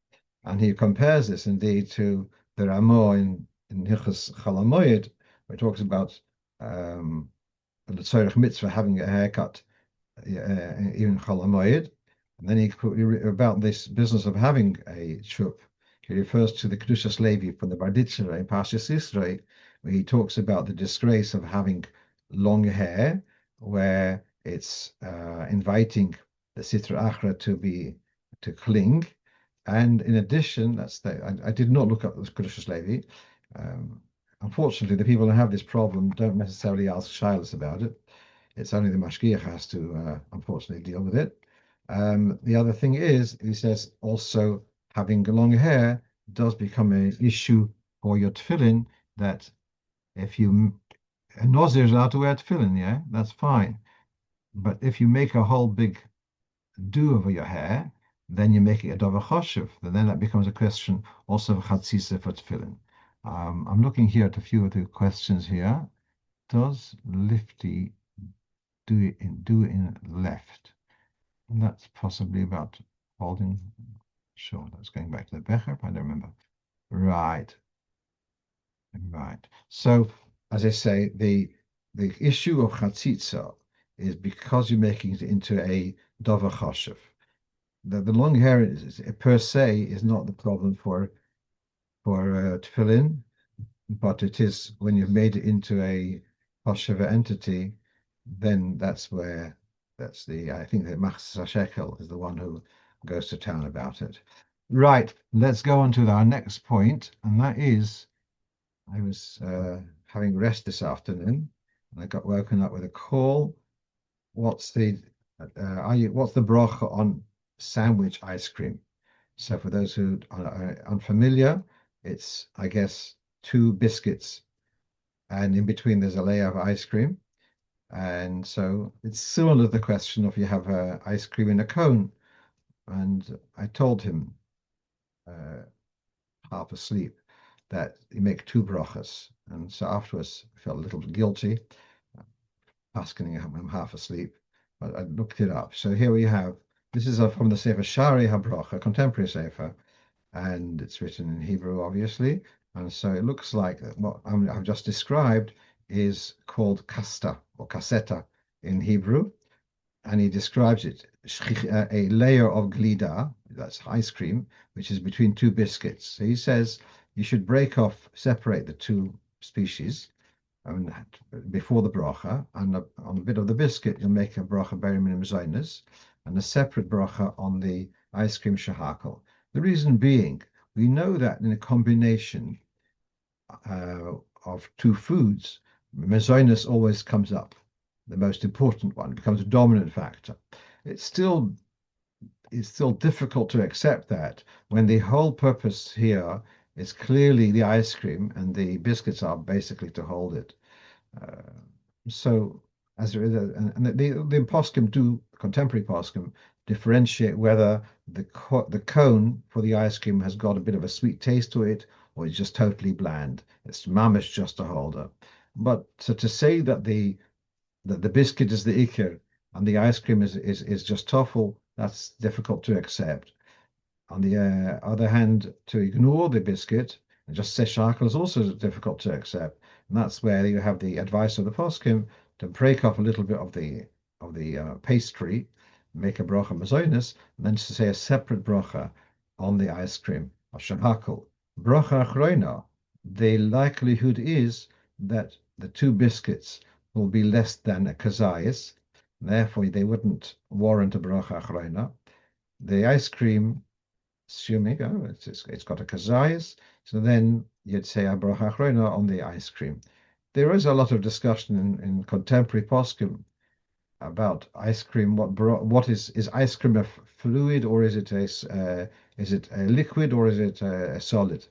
And he compares this indeed to the Ramo in Hilchos Chalamoyed, where it talks about the Tzorech Mitzvah having a haircut even Chol Hamoed. And then about this business of having a shup, he refers to the Kedushas Levi from the Barditzera in Parshas Yisro, where he talks about the disgrace of having long hair, where it's inviting the Sitra Achra to cling. And in addition, I did not look up the Kedushas Levi. Um, Unfortunately, the people who have this problem don't necessarily ask Shilas about it. It's only the mashgiach has to, unfortunately, deal with it. The other thing is, he says also having long hair does become an issue for your tefillin. That if a Nazir is allowed to wear tefillin, yeah, that's fine. But if you make a whole big do over your hair, then you make it a davar choshev. Then that becomes a question also of chatzisa for tefillin. I'm looking here at a few of the questions here. Does lifty do in left? And that's possibly about holding. Sure, that's going back to the Becher. I don't remember. Right, right. So, as I say, the issue of chatzitza is because you're making it into a davar choshev. The long hair per se is not the problem for tefillin, but it is when you've made it into a choshev entity, then I think that Machzor Shekel is the one who goes to town about it. Right, let's go on to our next point, and that is I was having rest this afternoon, and I got woken up with a call. What's the what's the bracha on sandwich ice cream? So for those who are unfamiliar, it's I guess two biscuits, and in between there's a layer of ice cream. And so it's similar to the question of you have ice cream in a cone. And I told him, uh, half asleep, that you make two brachas. And so afterwards, I felt a little bit guilty, asking him, I'm half asleep. But I looked it up. So here we have, this is from the Sefer Shari HaBracha, contemporary Sefer, and it's written in Hebrew, obviously. And so it looks like what I've just described is called kasta or kaseta in Hebrew. And he describes it a layer of glida, that's ice cream, which is between two biscuits. So he says you should separate the two species before the bracha, and on a bit of the biscuit you'll make a bracha beri minim zaynis, and a separate bracha on the ice cream shahakal. The reason being, we know that in a combination of two foods, mezainis always comes up, the most important one, becomes a dominant factor. It's still difficult to accept that when the whole purpose here is clearly the ice cream and the biscuits are basically to hold it. So as there is, and the poskim do contemporary poskim differentiate whether the cone for the ice cream has got a bit of a sweet taste to it, or it's just totally bland. It's mamish just a holder. But so to say that the biscuit is the ikir and the ice cream is just toffle, that's difficult to accept. On the other hand, to ignore the biscuit and just say shackle is also difficult to accept. And that's where you have the advice of the poskim to break off a little bit of the pastry, make a bracha mazonis, and then to say a separate bracha on the ice cream, a shackle. Bracha achroina, the likelihood is that the two biscuits will be less than a kazayas, therefore they wouldn't warrant a bracha achroina. The ice cream, assuming it's got a kazayas, so then you'd say a bracha achrona on the ice cream. There is a lot of discussion in contemporary poskim about ice cream. What is ice cream a fluid, or is it a liquid, or is it a solid?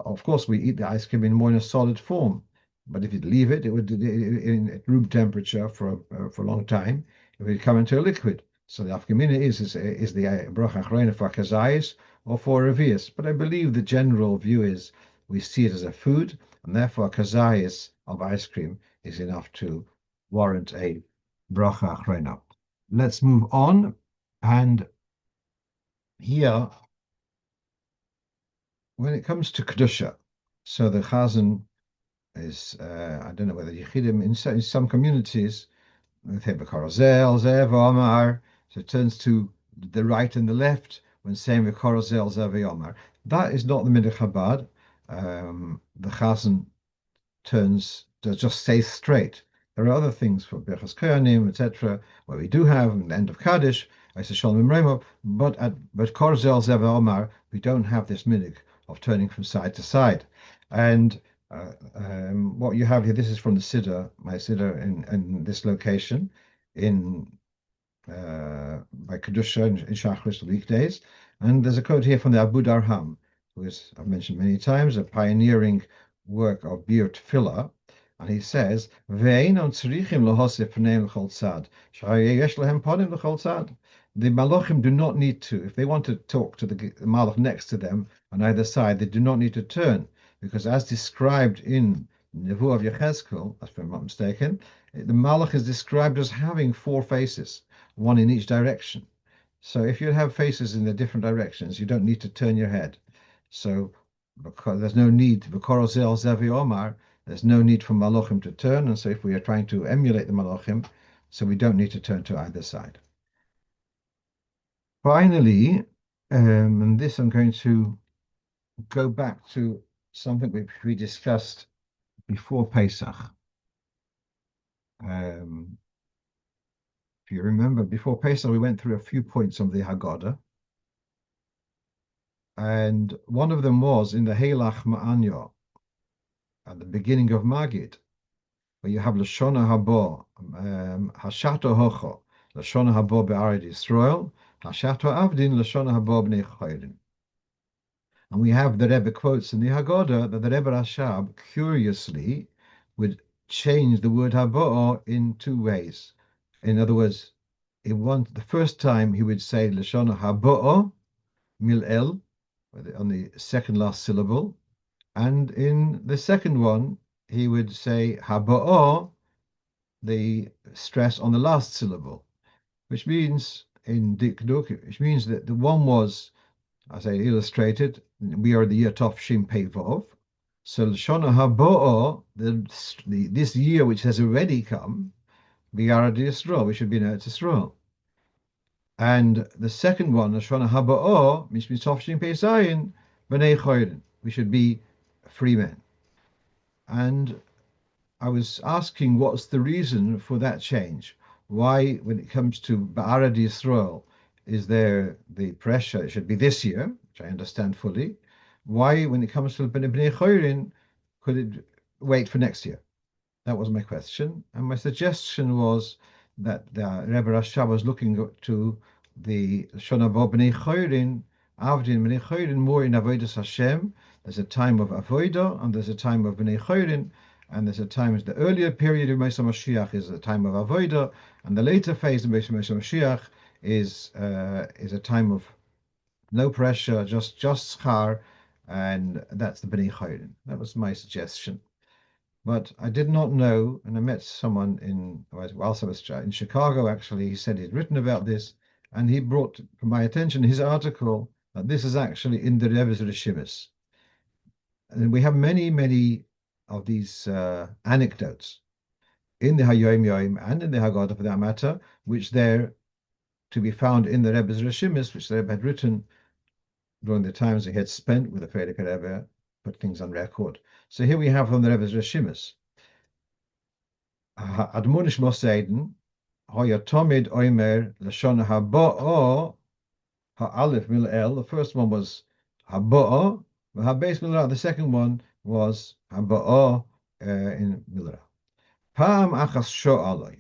Of course, we eat the ice cream in more in a solid form, but if you leave it, it would in at room temperature for a long time. It would come into a liquid. So the afkamina is the bracha achrona for kazayis or for revius. But I believe the general view is we see it as a food, and therefore kazayis of ice cream is enough to warrant a bracha achrona. Let's move on, and here when it comes to kedusha, so the chazan is I don't know whether Yechidim in some communities with V'korozel Zev Omar, so it turns to the right and the left when saying V'korozel Zev Omar. That is not the Minhag Chabad. The Chazan turns to just say straight. There are other things for Birchas Kohanim, etc., where we do have an end of Kaddish, I say Shalom Remo, but Korzel Zev Omar, we don't have this minhag of turning from side to side. And what you have here, this is from the Siddur, my Siddur in this location, in by Kedusha in Shachris weekdays. And there's a quote here from the Abu Darham, who is, I've mentioned many times, a pioneering work of Bir Tefillah. And he says, "Ve'einon tzrichim lohosef pneim l'chol tzad, sheyesh lehem panim l'chol tzad." The malachim do not need to, if they want to talk to the malach next to them on either side, they do not need to turn, because as described in Nevuah of Yechezkel, if I'm not mistaken, the malach is described as having four faces, one in each direction. So if you have faces in the different directions, you don't need to turn your head. So because there's no need, V'korozel Zevi Omar, there's no need for malachim to turn. And so if we are trying to emulate the malachim, so we don't need to turn to either side. Finally, and this I'm going to go back to something which we discussed before Pesach. If you remember, before Pesach, we went through a few points of the Haggadah. And one of them was in the Heilach Ma'anya, at the beginning of Magid, where you have Lashona Habo, Hashato Hocho, Lashona Habo Be'arid Yisrael, Hashato Avdin, Lashona Habo B'nei Choyrin. And we have the Rebbe quotes in the Haggadah that the Rebbe Rashab, curiously, would change the word Habo in two ways. In other words, the first time he would say Lashona Habo, Mil-El, on the second last syllable, and in the second one, he would say Haba'o, the stress on the last syllable, which means in Dikduk, which means that the one was, as I illustrated, we are the year Tov Shim Pei Vov. So Shona Haba'o, this year which has already come, we are at Yisrael, we should be in Eretz Yisrael. And the second one, Shona Haba'o, which means Tov Shim Pei Zayin, B'nei Choyrin, we should be free men. And I was asking what's the reason for that change? Why, when it comes to Ba'arad Yisrael, is there the pressure? It should be this year, which I understand fully. Why, when it comes to B'nei Choyrin, could it wait for next year? That was my question. And my suggestion was that the Rebbe Rashab was looking to the Shona Bo B'nei Choyrin, Avdin B'nei Choyrin, more in Avodas Hashem. There's a time of Avodah, and there's a time of B'nei Choyrin, and there's a time, the earlier period of Mesa Mashiach is the time of Avodah, and the later phase of Mesa Mashiach is a time of no pressure, just schar, and that's the B'nai Chayrin. That was my suggestion. But I did not know, and I met someone whilst I was in Chicago, actually. He said he'd written about this, and he brought to my attention his article that this is actually in the Rebbe's Rishimis. And we have many, many of these anecdotes in the Hayoim Yoim and in the Haggadah for that matter, which they're to be found in the Rebbe's Rishimis, which the Rebbe had written during the times he had spent with the Frierdiker Rebbe, put things on record. So here we have from the Rebbe's Rishimis. Admonish Moseiden, Hoya Tomid Oimer, Lashon Habo'o, Ha'alif Mil El. The first one was Habo'o, Ha'beis Milra. The second one was Habo'o in Milra. Pa'am Achas Sho'aloi.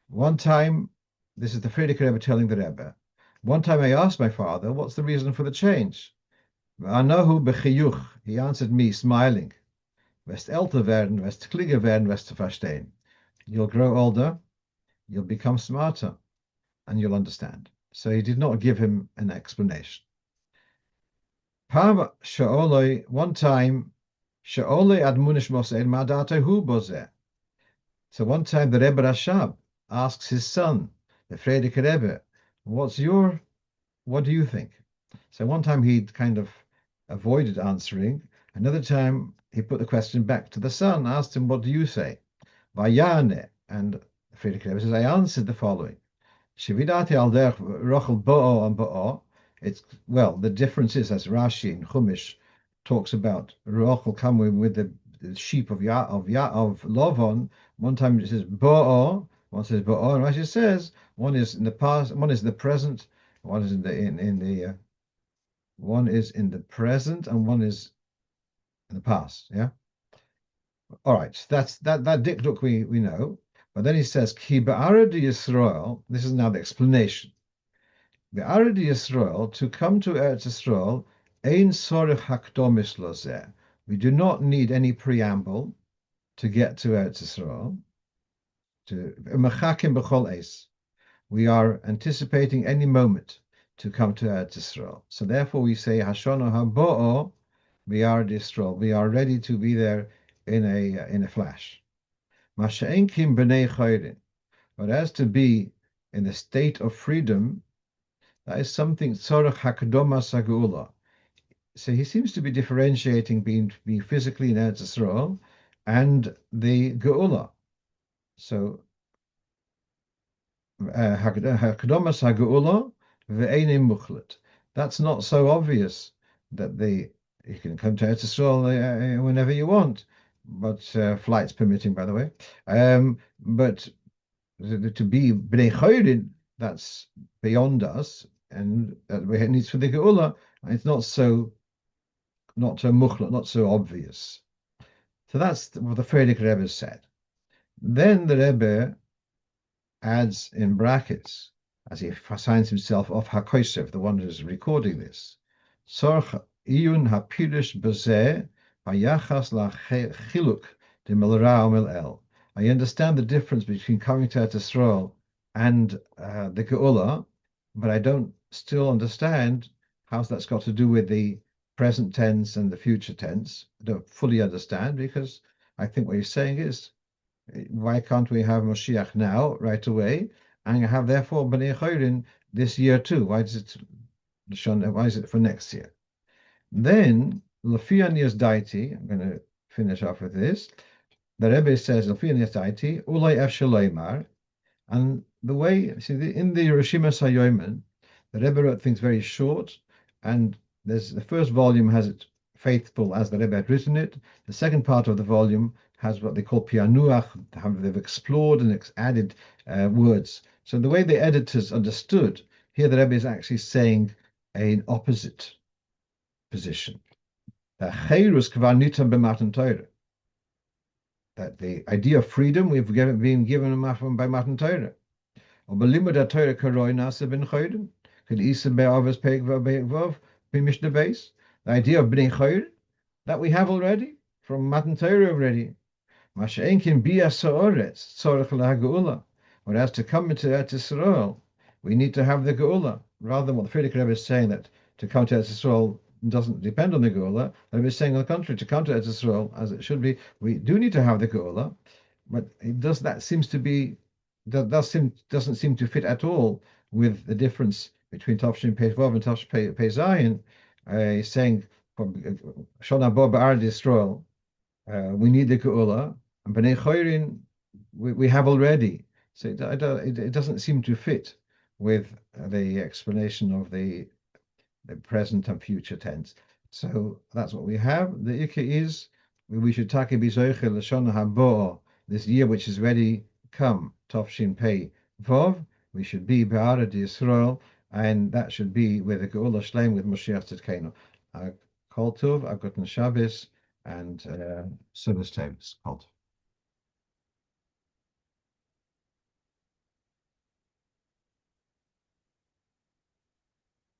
One time, this is the Frierdiker Rebbe telling the Rebbe, one time I asked my father, what's the reason for the change? Anahu bechiyuch. He answered me, smiling. West älter werden, west klüger werden, west verstehen. You'll grow older, you'll become smarter, and you'll understand. So he did not give him an explanation. One time, Sha'oloi admunish mosein madate hu bozeh. So one time the Rebbe Rashab asks his son, the Frierdiker Rebbe, what do you think? So one time he'd kind of avoided answering. Another time he put the question back to the son, asked him, what do you say? Vayane. And Frierdiker Rebbe says, I answered the following. Shividati al derech rochel bo'o and bo'o. It's, well, the difference is, as Rashi in Chumash talks about, rochel coming with the sheep of Lovon. One time it says bo'o, one says bo'o, and Rashi says one is in the past, one is in the present, one is one is in the present, and one is in the past. Yeah. All right. That's that dikduk we know. But then he says, Ki ba'aradi Yisrael. This is now the explanation. Ba'aradi Yisrael, to come to Eretz Yisrael, ein sorech hakdomis lozeh. We do not need any preamble to get to Eretz Yisrael. To mechakim b'chol eis. We are anticipating any moment to come to Eretz Yisrael. So therefore we say Hashono habo'o b'aradi Yisrael. We are ready to be there in a flash. Masha'enkim b'nei chayrin. But as to be in the state of freedom, that is something tzorach hakdoma sagula. So he seems to be differentiating being physically in Eretz Yisrael and the geula. So hakdoma sagula ve'enim muchlet. That's not so obvious that you can come to Eretz Yisrael whenever you want, but flights permitting, by the way. But to be bnei chayrin, that's beyond us, and we need for the geula. It's not so muchlat, not so obvious. So that's what the Frierdiker Rebbe said. Then the Rebbe adds in brackets, as he assigns himself of HaKosev, the one who's recording this, Tzorch iyun hapirish bezeh bayachas lachiluk de milra mil el. I understand the difference between coming to Eretz Yisrael and the Geula, but I don't still understand how that's got to do with the present tense and the future tense. I don't fully understand, because I think what he's saying is, why can't we have Moshiach now, right away, and have therefore Bnei Chayrin this year too? Why is it for next year? Then, Lafia Nias Daiti, I'm going to finish off with this. The Rebbe says, Lafia Nias Daiti, Ulay Ef Shaloimar. And the way, see, in the Rishima Sayomen, the Rebbe wrote things very short, and the first volume has it faithful as the Rebbe had written it. The second part of the volume has what they call pianuach. They've explored and added words. So the way the editors understood, here the Rebbe is actually saying an opposite position. That the idea of freedom we've been given by Matan Torah. The idea of Bnei Chayr that we have already from Matan Torah already. Whereas to come into Eretz Yisrael, we need to have the Geula, rather than what the Frierdiker Rebbe is saying, that to come to Eretz Yisrael doesn't depend on the Geula. The Rebbe is saying, on the contrary, to come to Eretz Yisrael, as it should be, we do need to have the Geula, but that seems to be, doesn't seem to fit at all with the difference between Tafshin Pei Vav and Tafshin Pei Zayin, saying from Shana Bo Ba'ar Yisrael, we need the Geula, and Bnei Chorin we have already. So it doesn't seem to fit with the explanation of the present and future tense. So that's what we have. The Ikka is we should take bizoichel Lashon Habo, this year which is ready come, Tafshin Pei Vov, we should be Be'arad Yisrael, and that should be with the Geula Shleim with Moshiach Tzidkenu. Kol Tov, a Guten Shabbos, and Subbos Tevis. Kol Tov.